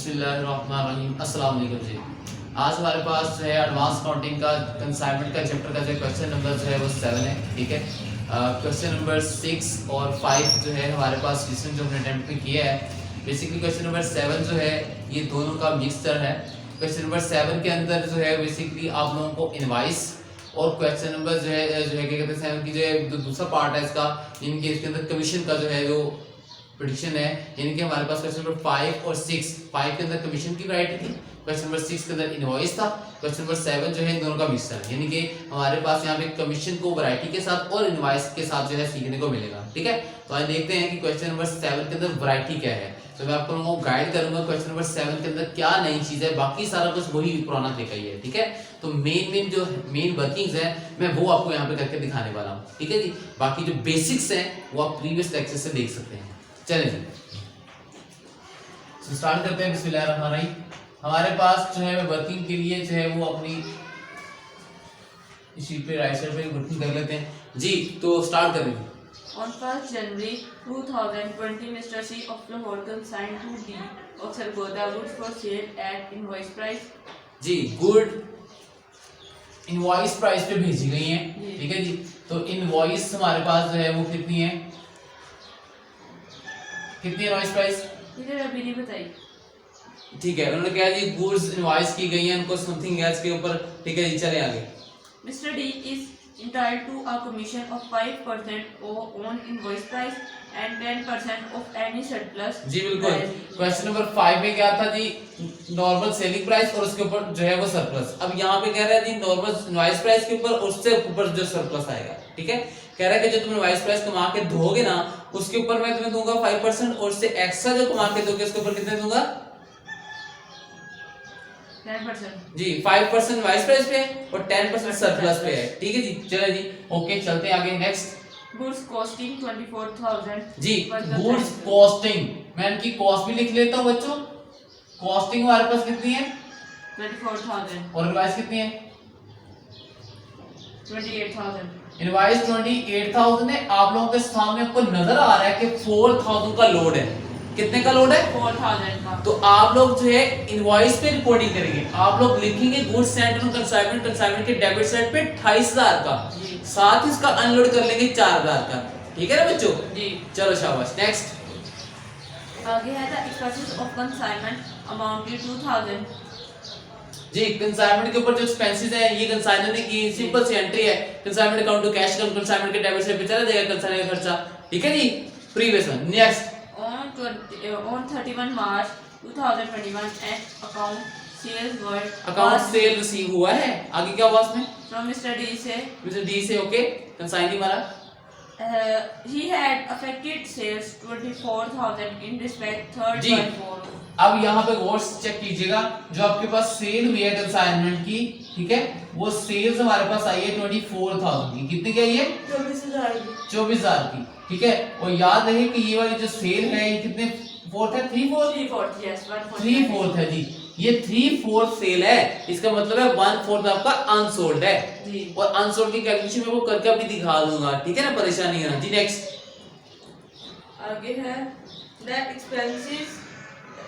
बिस्मिल्लाहिर्रहमानिर्रहीम। अस्सलाम वालेकुम जी। आज हमारे पास जो है एडवांस काउंटिंग का कंसाइनमेंट का चैप्टर का जो क्वेश्चन नंबर जो है वो 7 है, ठीक है। क्वेश्चन नंबर 6 और 5 जो है हमारे पास रिसेंट जो हमने अटेम्प्ट में किया है, बेसिकली क्वेश्चन नंबर 7 जो है ये दोनों का मिक्सचर है। क्वेश्चन नंबर 7 के अंदर जो है बेसिकली आप लोगों को इनवाइस और क्वेश्चन नंबर जो है क्या कहते हैं 7 की जो है जो दूसरा पार्ट है इसका, इनके इसके अंदर कमीशन का जो है जो प्रेडिक्शन है, यानी कि हमारे पास क्वेश्चन नंबर 5 और 6, 5 के अंदर कमीशन की वैरायटी थी, क्वेश्चन नंबर 6 के अंदर इनवॉइस था, क्वेश्चन नंबर 7 जो है इन दोनों का मिक्सचर है, यानी कि हमारे पास यहाँ पे कमीशन को वैरायटी के साथ और इनवॉइस के साथ जो है सीखने को मिलेगा, ठीक है। तो आज देखते हैं कि क्वेश्चन नंबर 7 के अंदर वैरायटी क्या है। तो मैं आपको लोगों को गाइड करूंगा क्वेश्चन नंबर 7 के अंदर क्या नई चीज है, बाकी सारा कुछ वही पुराना तरीका ही है, ठीक है। तो मेन वर्किंग्स है मैं वो आपको यहाँ पे करके दिखाने वाला हूँ, ठीक है जी। बाकी जो बेसिक्स है वो आप प्रीवियस लेक्चर से देख सकते हैं। चलें जी, तो स्टार्ट करते हैं। बिस्मिल्लाहिर्रहमानिर्रहीम। हमारे पास जो है वर्किंग के लिए जो है वो अपनी शीट पे राइट साइड पे वर्किंग कर लेते हैं जी। तो स्टार्ट करें। On 1st January 2020, Mr. C of Lahore consigned to D of Sargodha goods for sale at invoice price. जी, गुड इनवॉइस प्राइस पे भेजी गई है, ठीक है जी। तो इनवॉइस हमारे पास जो है वो कितनी है, कितनी इनवॉइस प्राइस इधर अभी नहीं बताई, ठीक है। उन्होंने कहा जी गुड्स इनवॉइस की गई है उनको समथिंग एल्स के ऊपर, ठीक है जी। चले आगे। Mr. D is entitled to a commission of 5% on invoice price and 10% of any surplus. जी बिल्कुल। क्वेश्चन नंबर 5 में क्या था जी, नॉर्मल सेलिंग प्राइस और उसके ऊपर जो है वो सरप्लस। अब यहाँ पे कह रहा है जी नॉर्मल इनवॉइस प्राइस के ऊपर उससे ऊपर जो सरप्लस आएगा, ठीक है। कह रहा है कि जो तुम इनवॉइस प्राइस कमा के दोगे ना उसके ऊपर मैं तुम्हें दूंगा 5% और उससे एक्स्ट्रा जो कमा के दोगे उसके ऊपर कितने दूंगा 10%। जी। 5% इनवॉइस प्राइस पे है और 10% सरप्लस पे है, ठीक है जी। चलो जी, ओके चलते हैं आगे। Next, Goods costing 24,000. जी गुड्स कॉस्टिंग, मैं इनकी कॉस्ट भी लिख लेता हूँ बच्चों। कॉस्टिंग हमारे पास कितनी है 24,000. और इनवॉइस कितनी है 28,000. इनवॉइस 28,000 है। आप लोगों के सामने आपको नजर आ रहा है कि 4,000 का लोड है। कितने का लोड है 4,000 का। तो आप लोग जो है इनवॉइस पे रिपोर्टिंग करेंगे, आप लोग लिखेंगे goods Saint on consignment, consignment के डेबिट साइड पे 28,000 का, साथ ही इसका अनलोड कर लेंगे 4,000 का, ठीक है ना बच्चों जी। चलो शाबाश। नेक्स्ट आगे है the expenses of consignment amounted to 2,000. जी, कंसाइनमेंट के ऊपर जो एक्सपेंसेस है ये कंसाइनर ने की, सिंपल सी एंट्री है। Consignment account to cash account, consignment के डेबिट साइड पे चला जाएगा कंसाइनर का खर्चा, ठीक है जी। Previous one. Next, On 31 March 2021, an account sales were account sale receive हुआ है। आगे क्या हुआ इसमें from Mr. D से मिस्टर डी से, ओके कंसाइनी मारा। he had affected sales 24,000 in respect third जी। by 4. अब यहाँ पे गौर से चेक कीजिएगा, जो आपके पास सेल हुई है कंसाइनमेंट की, ठीक है, वो सेल्स हमारे पास आई है 24,000 की। कितनी की आई है 24,000 की, ठीक है। और याद रहे कि ये वाली जो सेल है ये कितने फोर्थ है 3/4 yes 3/4 है जी। ये 3/4 सेल है, इसका मतलब है 1/4 आपका अनसोल्ड है जी। और अनसोल्ड की कैलकुलेशन मैं वो करके अभी दिखा दूंगा, ठीक है ना, परेशानी नहीं होना जी। नेक्स्ट आगे है the expenses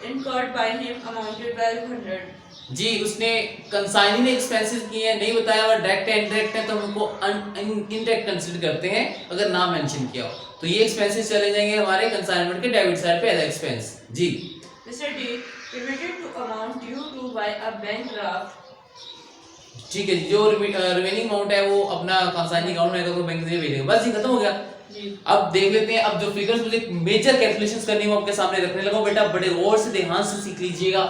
incurred by him amounted by 100. जी, उसने कंसाइनी ने एक्सपेंसेस किए हैं, नहीं बताया हुआ डायरेक्ट है इनडायरेक्ट है तो हम उनको इनडायरेक्ट कंसीडर करते हैं अगर नाम मेंशन किया हो। तो ये एक्सपेंसेस चले जाएंगे हमारे कंसाइनमेंट के डेबिट साइड पे as expense ji. Mr. D remitted to amount due to by a bank draft. ठीक है जी, जो रिमेनिंग अमाउंट है वो अपना कंसाइनी अकाउंट में तो बैंक से भेजेगा, बस ये खत्म हो गया जी। अब देख लेते हैं, अब जो फिगर्स मुझे मेजर कैलकुलेशंस करनी है वो आपके सामने रखने लगा हूं। बेटा बड़े गौर से ध्यान से सीख लीजिएगा।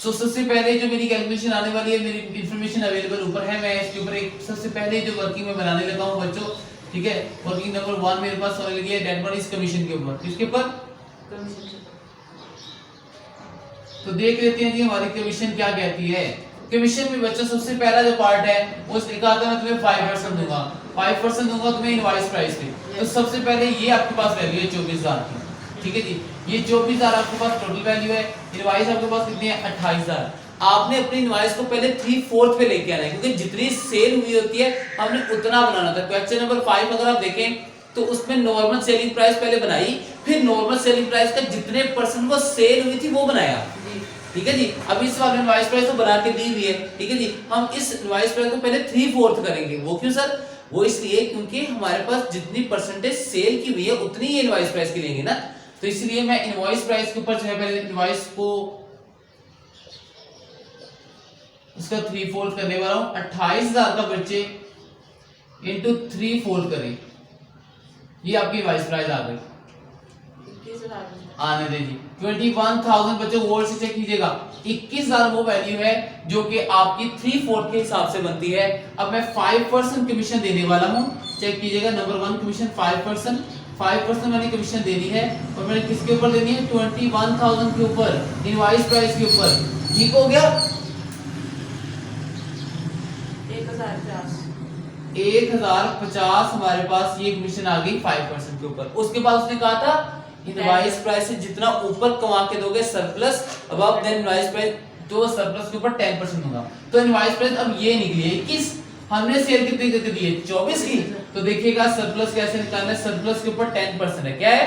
सो सबसे पहले जो मेरी कैलकुलेशन आने वाली है, मेरी इंफॉर्मेशन अवेलेबल ऊपर है, मैं इसके ऊपर एक सबसे पहले जो वर्किंग में बनाने लगा हूं बच्चों, ठीक है। वर्किंग नंबर 1 मेरे पास होने लगी है डेट वन इस कमीशन के ऊपर, किसके ऊपर तो देख लेते हैं जी हमारी कमीशन क्या कहती है। कमीशन में बच्चों सबसे पहला जो पार्ट है वो लिखा आता है मैं तुम्हें 5% दूंगा, 5% दूंगा तुम्हें इनवॉइस प्राइस पे। तो सबसे पहले ये आपके पास वैल्यू है 24,000 की, ठीक है जी। ये 24,000 आपके पास टोटल वैल्यू है। इनवॉइस आपके पास कितनी है 28,000। आपने अपनी इनवॉइस को पहले 3/4 पे लेके आना है क्योंकि जितनी सेल हुई होती है हमने उतना बनाना था। क्वेश्चन नंबर 5 अगर आप देखें तो उसमें नॉर्मल सेलिंग प्राइस पहले बनाई, फिर नॉर्मल सेलिंग प्राइस का जितने परसेंट वो सेल हुई थी वो बनाया, ठीक है जी। अब इस वाले इनवॉइस प्राइस तो बना के दी हुई है, ठीक है जी। हम इस इनवॉइस प्राइस को पहले 3/4 करेंगे। वो क्यों सर? वो इसलिए क्योंकि हमारे पास जितनी परसेंटेज सेल की हुई है उतनी ही इनवॉइस प्राइस की लेंगे ना, तो इसलिए मैं इनवॉइस प्राइस के ऊपर जो है पहले इनवॉइस को इसका 3/4 करने वाला हूं। 28,000 का बच्चे इंटू 3/4 करें, ये आपकी इनवॉइस प्राइस आ गई। आने दीजिए 21,000 बच्चों वर्ड से चेक कीजिएगा। 21,000 वो वैल्यू है जो कि आपकी 3/4 के हिसाब से बनती है। अब मैं 5% कमीशन देने वाला हूं, चेक कीजिएगा। नंबर 1 कमीशन 5% मैंने कमीशन देनी है, और मैंने किसके ऊपर देनी है? 21,000 के ऊपर, इनवॉइस प्राइस के ऊपर। ठीक हो गया? 1050 हमारे पास ये कमीशन आ गई 5% के ऊपर। उसके बाद उसने कहा था इनवॉइस प्राइस से जितना ऊपर कमा के दोगे surplus above than invoice price, तो सरप्लस के ऊपर 10% होगा। तो इनवॉइस प्राइस अब ये निकली है 21, हमने सेल कितनी करके दी है? 24 की। तो देखिएगा सरप्लस कैसे निकालना है? सरप्लस के ऊपर 10% है, क्या है?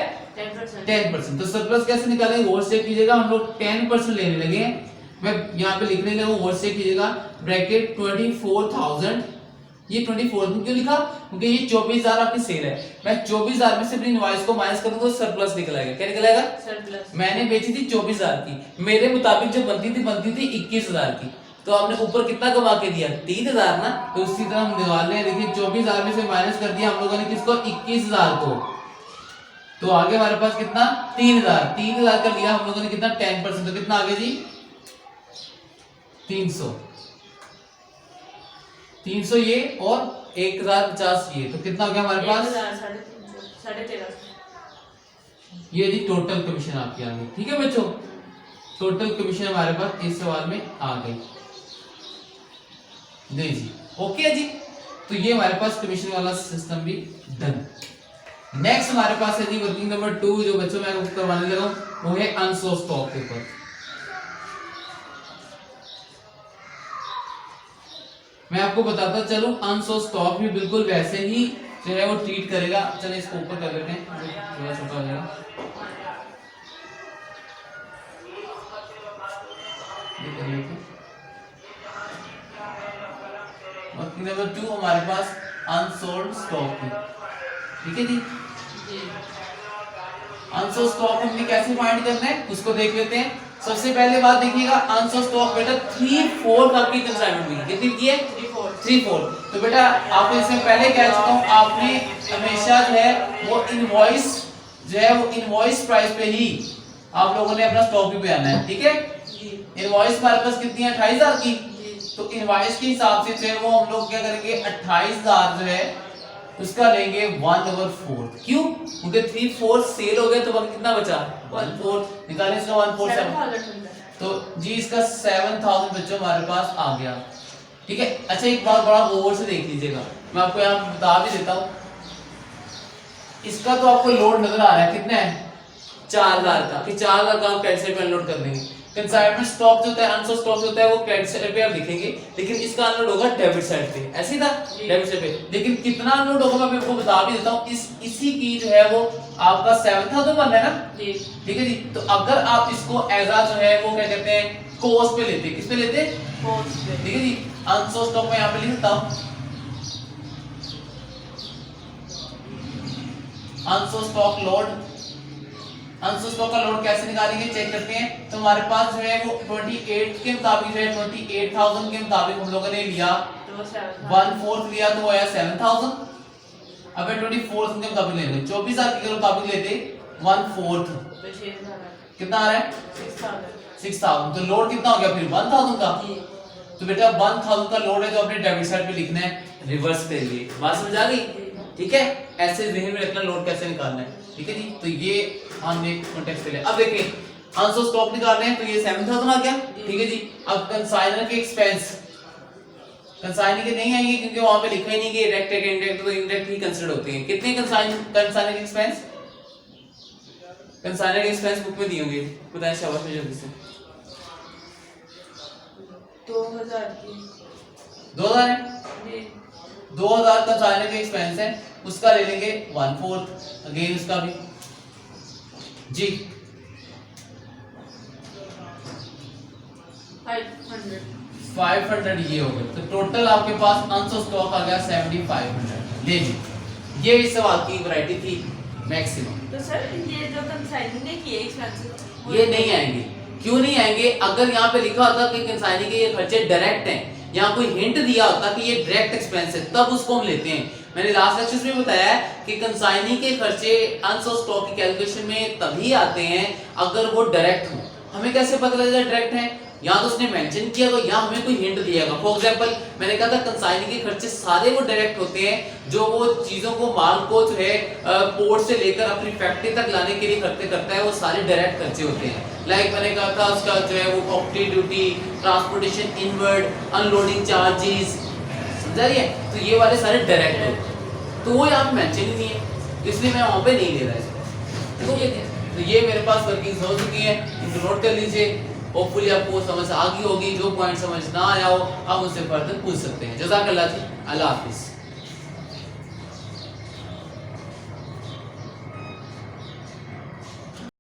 10%। तो सरप्लस कैसे निकालेंगे? वो चेक कीजिएगा। हम लोग 10% लेने लगे हैं, मैं यहाँ पे लिखने लगा हूँ, वो चेक कीजिएगा। ब्रैकेट 24,000, ये 24 क्यों लिखा? क्योंकि ये 24,000 आपकी सेल है। मैं 24,000 में से अपनी इनवॉइस को माइनस करूंगा तो सरप्लस निकल आएगा। क्या निकल आएगा? सरप्लस। मैंने बेची थी 24,000 की, मेरे मुताबिक जो बनती थी 21,000 की, तो आपने ऊपर कितना कमा के दिया? 3,000 ना। तो उसी तरह हम निकाल रहे हैं, देखिए 24,000 में से माइनस कर दिया हम लोगों ने किसको? 21,000 को। तो आगे हमारे पास कितना? 3,000 कर लिया हम लोगों ने कितना? 10%। तो कितना आगे जी? 300 ये और 1,050 ये, तो कितना हो गया हमारे पास? 1350। ये जी टोटल कमीशन आपकी आ गई। ठीक है बच्चों, टोटल कमीशन हमारे पास इस सवाल में आ गई। जी जी, ओके जी। तो ये हमारे पास कमीशन वाला सिस्टम भी डन। नेक्स्ट हमारे पास है जी वर्किंग नंबर 2, जो बच्चों मैं आपको करवाने लगा हूं, वो है अनसोल्ड स्टॉक के ऊपर। मैं आपको बताता चलूं, अनसोल्ड स्टॉक भी बिल्कुल वैसे ही जो है वो ट्रीट करेगा। चलिए इसको ऊपर कर लेते हैं, थोड़ा छोटा हो जाएगा। वर्किंग नंबर 2 हमारे पास अनसोल्ड स्टॉक है, ठीक है जी। अनसोल्ड स्टॉक हमने कैसे फाइंड करना है उसको देख लेते हैं। सबसे पहले बात देखिएगा, अनसोल्ड स्टॉक बेटा 3/4 आपकी कंसाइनमेंट हुई, कितनी की है? 3/4। तो बेटा आपको इससे पहले कह चुका हूं, आपने हमेशा जो है वो इनवॉइस जो है वो इनवॉइस प्राइस पे ही आप लोगों ने अपना स्टॉक भी बयाना है, ठीक है। इनवॉइस हमारे पास कितनी है? 28,000 की। तो इनवॉइस के हिसाब से जो है वो हम लोग क्या करेंगे? 28,000 जो है उसका लेंगे 1/4। क्यों? क्योंकि 3/4 सेल हो गए, तो बाकी कितना बचा? 1/4 निकालें इसका 1/4 तो जी इसका 7,000 बच्चों हमारे पास आ गया, ठीक है। अच्छा एक बात बड़ा गौर से देख लीजिएगा, मैं आपको यहाँ बता भी देता हूँ। इसका तो आपको लोड नजर आ रहा है, कितना है? 4,000 का। कि 4,000 का आप क्रेडिट साइड पे अनलोड कर देंगे। कंसाइनमेंट स्टॉक जो होता है, अनसोल्ड स्टॉक जो होता है, वो क्रेडिट साइड पे आप लिखेंगे, लेकिन इसका अनलोड होगा डेबिट साइड पे। ऐसे ही था, डेबिट साइड पे। लेकिन कितना अनलोड होगा मैं आपको बता भी देता हूँ। इसी की जो है वो आपका 7,000 बनना है ना, ठीक है जी। तो अगर आप इसको एज आ जो है वो क्या कहते हैं, कॉस्ट पे लेते, किस पे लेते? कॉस्ट पे, ठीक है जी। अनसोल्ड स्टॉक में यहाँ पे लिख देता हूँ, unsold stock load. Unsold stock का लोड कैसे निकालेंगे चेक करते हैं। तो हमारे पास जो है वो 28 के मुताबिक जो है 28,000 के मुताबिक हम लोगों ने लिया, 1/4 लिया तो आया 7,000। अब 24 के मुताबिक ले लें, 24,000 के मुताबिक लेते 1/4 कितना आ रहा है? 6,000। तो लोड कितना हो गया फिर? 1,000 का। तो बेटा 1,000 का लोड है जो अपने डेबिट साइड पे लिखना है, रिवर्स पे लिए। बात समझ आ गई? ठीक है, ऐसे ज़हन में रखना लोड कैसे निकालना है, ठीक है जी। तो ये हमने कॉन्टेक्स्ट पे लिया। अब देखिए अनसोल्ड स्टॉक निकालने हैं, तो ये 7,000 आ गया, ठीक है जी। अब कंसाइनर के एक्सपेंस, कंसाइनर के नहीं आएंगे क्योंकि वहां पे लिखा ही नहीं कि डायरेक्ट है इनडायरेक्ट, तो इनडायरेक्ट ही कंसीडर होते हैं। कितने कंसाइनर के एक्सपेंस? कंसाइनर के एक्सपेंस बुक में दिए होंगे, बताएं शाबाश में जल्दी से। 2,000 की 2,000 है, 2,000 कंसाइनर के एक्सपेंस है, उसका ले लेंगे 1/4 अगेन उसका भी जी। 500. 500 ये हो गए, तो टोटल आपके पास अनसोल्ड स्टॉक आ गया 7500। ले ली, ये इस सवाल की वैरायटी थी मैक्सिमम। तो सर ये जो कंसाइनिंग ने किए एक्सपेंसेस ये नहीं आएंगे, क्यों नहीं आएंगे? अगर यहाँ पे लिखा होता कि कंसाइनिंग के ये खर्चे डायरेक्ट हैं, यहाँ कोई हिंट दिया होता कि ये डायरेक्ट एक्सपेंस है, तब उसको हम लेते हैं। मैंने लास्ट लेक्चर में बताया कि कंसाइनिंग के खर्चे अनसोल्ड स्टॉक की कैलकुलेशन में तभी आते हैं अगर वो डायरेक्ट हो। हमें कैसे पता लगेगा डायरेक्ट है? यहाँ तो उसने मेंशन किया तो यहाँ हमें कोई हिंट दिएगा। फॉर एग्जांपल मैंने कहा था कंसाइनिंग के खर्चे सारे वो डायरेक्ट होते हैं, जो वो चीजों को माल को जो है पोर्ट से लेकर अपनी फैक्ट्री तक लाने के लिए खर्चे करता है, वो सारे डायरेक्ट खर्चे होते हैं। लाइक मैंने कहा था उसका जो है वो factory duty, transportation inward, unloading charges, समझा रही है? तो ये वाले सारे डायरेक्ट होते हैं, तो वो यहाँ पे मेंशन ही नहीं है, इसलिए मैं वहाँ पे नहीं ले रहा इसको। तो ये मेरे पास वर्किंग हो चुकी है, इनको नोट कर लीजिए। होपफुली आपको समझ आ गई होगी। जो पॉइंट समझ ना आया हो आप मुझसे फर्दर पूछ सकते हैं। जज़ाकल्लाह जी, अल्लाह हाफिज़।